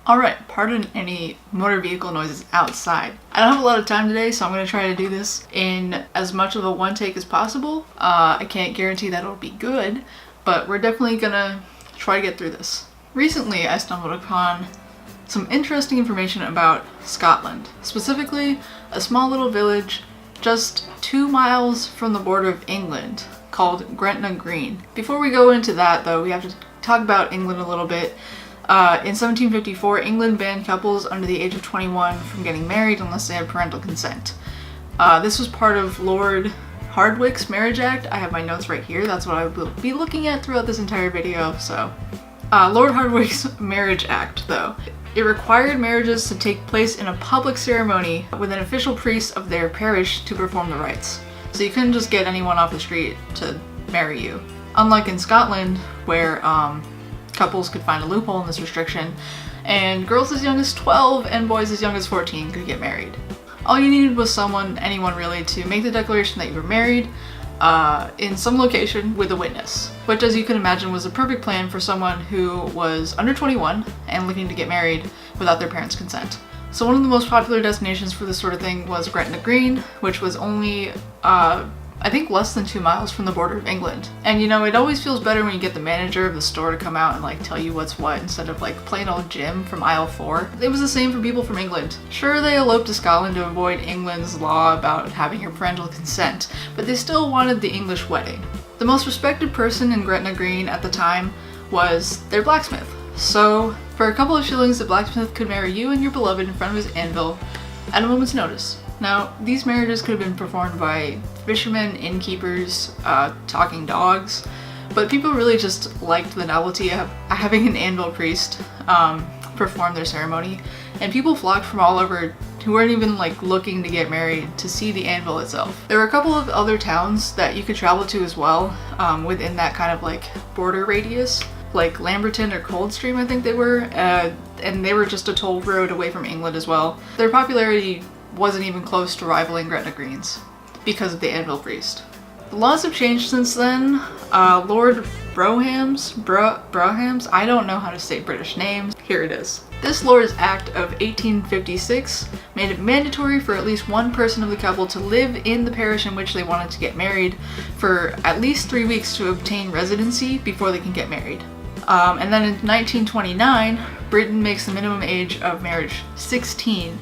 Alright, pardon any motor vehicle noises outside. I don't have a lot of time today, so I'm going to try to do this in as much of a one take as possible. I can't guarantee that it'll be good, but we're definitely going to try to get through this. Recently, I stumbled upon some interesting information about Scotland, specifically a small little village just 2 miles from the border of England called Gretna Green. Before we go into that though, we have to talk about England a little bit. In 1754, England banned couples under the age of 21 from getting married unless they had parental consent. This was part of Lord Hardwicke's Marriage Act. I have my notes right here. That's what I will be looking at throughout this entire video. So, Lord Hardwicke's Marriage Act, though. It required marriages to take place in a public ceremony with an official priest of their parish to perform the rites. So you couldn't just get anyone off the street to marry you. Unlike in Scotland, where couples could find a loophole in this restriction, and girls as young as 12 and boys as young as 14 could get married. All you needed was anyone really, to make the declaration that you were married in some location with a witness, which, as you can imagine, was a perfect plan for someone who was under 21 and looking to get married without their parents' consent. So one of the most popular destinations for this sort of thing was Gretna Green, which was only I think less than 2 miles from the border of England. And you know, it always feels better when you get the manager of the store to come out and like tell you what's what instead of like plain old Jim from aisle 4. It was the same for people from England. Sure, they eloped to Scotland to avoid England's law about having your parental consent, but they still wanted the English wedding. The most respected person in Gretna Green at the time was their blacksmith. So for a couple of shillings, the blacksmith could marry you and your beloved in front of his anvil at a moment's notice. Now, these marriages could have been performed by fishermen, innkeepers, talking dogs, but people really just liked the novelty of having an anvil priest perform their ceremony, and people flocked from all over who weren't even like looking to get married to see the anvil itself. There were a couple of other towns that you could travel to as well within that kind of like border radius, like Lamberton or Coldstream, I think they were, and they were just a toll road away from England as well. Their popularity wasn't even close to rivaling Gretna Green's because of the anvil priest. The laws have changed since then. Lord Brougham's, I don't know how to say British names. Here it is. This Lord's Act of 1856 made it mandatory for at least one person of the couple to live in the parish in which they wanted to get married for at least 3 weeks to obtain residency before they can get married. And then in 1929, Britain makes the minimum age of marriage 16.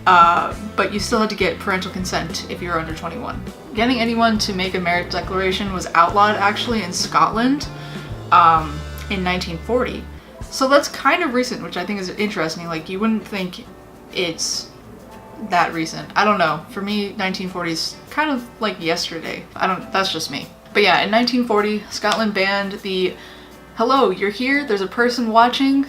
But you still had to get parental consent if you were under 21. Getting anyone to make a marriage declaration was outlawed actually in Scotland in 1940. So that's kind of recent, which I think is interesting. Like, you wouldn't think it's that recent. I don't know. For me, 1940 is kind of like yesterday. That's just me. But yeah, in 1940, Scotland banned the "Hello, you're here, there's a person watching,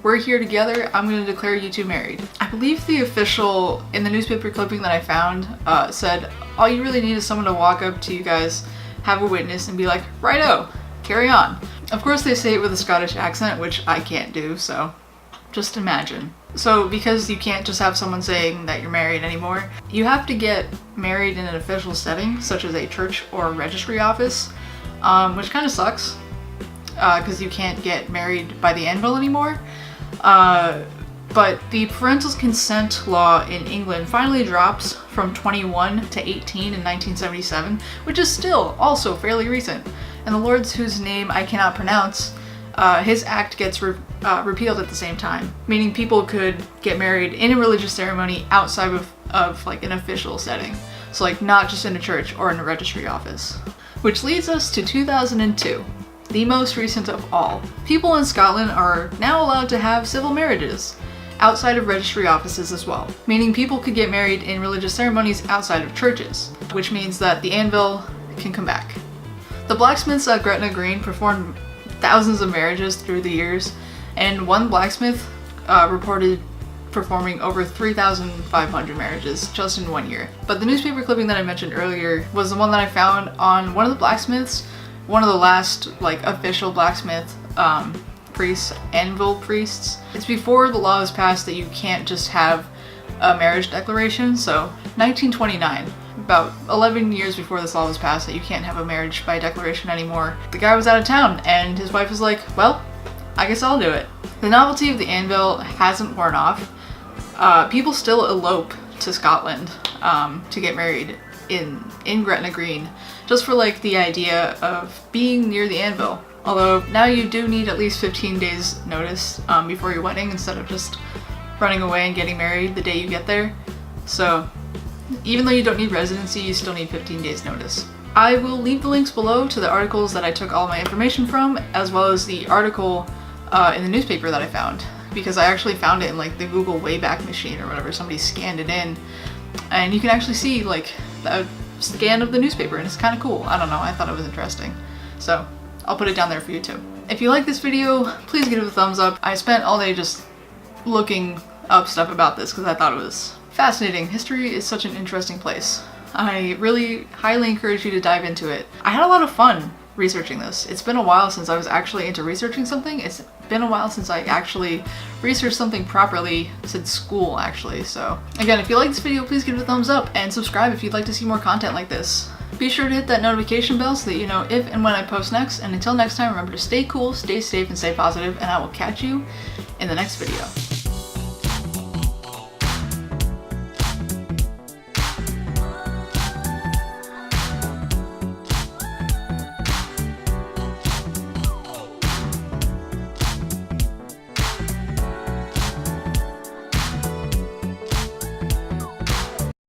we're here together, I'm going to declare you two married." I believe the official, in the newspaper clipping that I found, said, all you really need is someone to walk up to you guys, have a witness, and be like, righto, carry on. Of course they say it with a Scottish accent, which I can't do, so just imagine. So because you can't just have someone saying that you're married anymore, you have to get married in an official setting, such as a church or a registry office, which kind of sucks, because you can't get married by the anvil anymore. But the parental consent law in England finally drops from 21 to 18 in 1977, which is still also fairly recent. And the Lords, whose name I cannot pronounce, his act gets repealed at the same time, meaning people could get married in a religious ceremony outside of like an official setting. So like not just in a church or in a registry office. Which leads us to 2002. The most recent of all. People in Scotland are now allowed to have civil marriages outside of registry offices as well, meaning people could get married in religious ceremonies outside of churches, which means that the anvil can come back. The blacksmiths at Gretna Green performed thousands of marriages through the years, and one blacksmith reported performing over 3,500 marriages just in 1 year. But the newspaper clipping that I mentioned earlier was the one that I found on one of the blacksmiths, one of the last like official blacksmith priests, anvil priests. It's before the law was passed that you can't just have a marriage declaration. So 1929, about 11 years before this law was passed, that you can't have a marriage by declaration anymore. The guy was out of town and his wife was like, well, I guess I'll do it. The novelty of the anvil hasn't worn off. People still elope to Scotland to get married in Gretna Green, just for like the idea of being near the anvil. Although now you do need at least 15 days notice before your wedding, instead of just running away and getting married the day you get there. So even though you don't need residency, you still need 15 days notice. I will leave the links below to the articles that I took all my information from, as well as the article in the newspaper that I found, because I actually found it in like the Google Wayback Machine or whatever. Somebody scanned it in, and you can actually see like a scan of the newspaper, and it's kind of cool. I don't know, I thought it was interesting. So I'll put it down there for you too. If you like this video, please give it a thumbs up. I spent all day just looking up stuff about this because I thought it was fascinating. History is such an interesting place. I really highly encourage you to dive into it. I had a lot of fun researching this. It's been a while since I was actually into researching something. It's been a while since I actually researched something properly since school, actually. So again, if you like this video, please give it a thumbs up and subscribe if you'd like to see more content like this. Be sure to hit that notification bell so that you know if and when I post next. And until next time, remember to stay cool, stay safe, and stay positive, and I will catch you in the next video.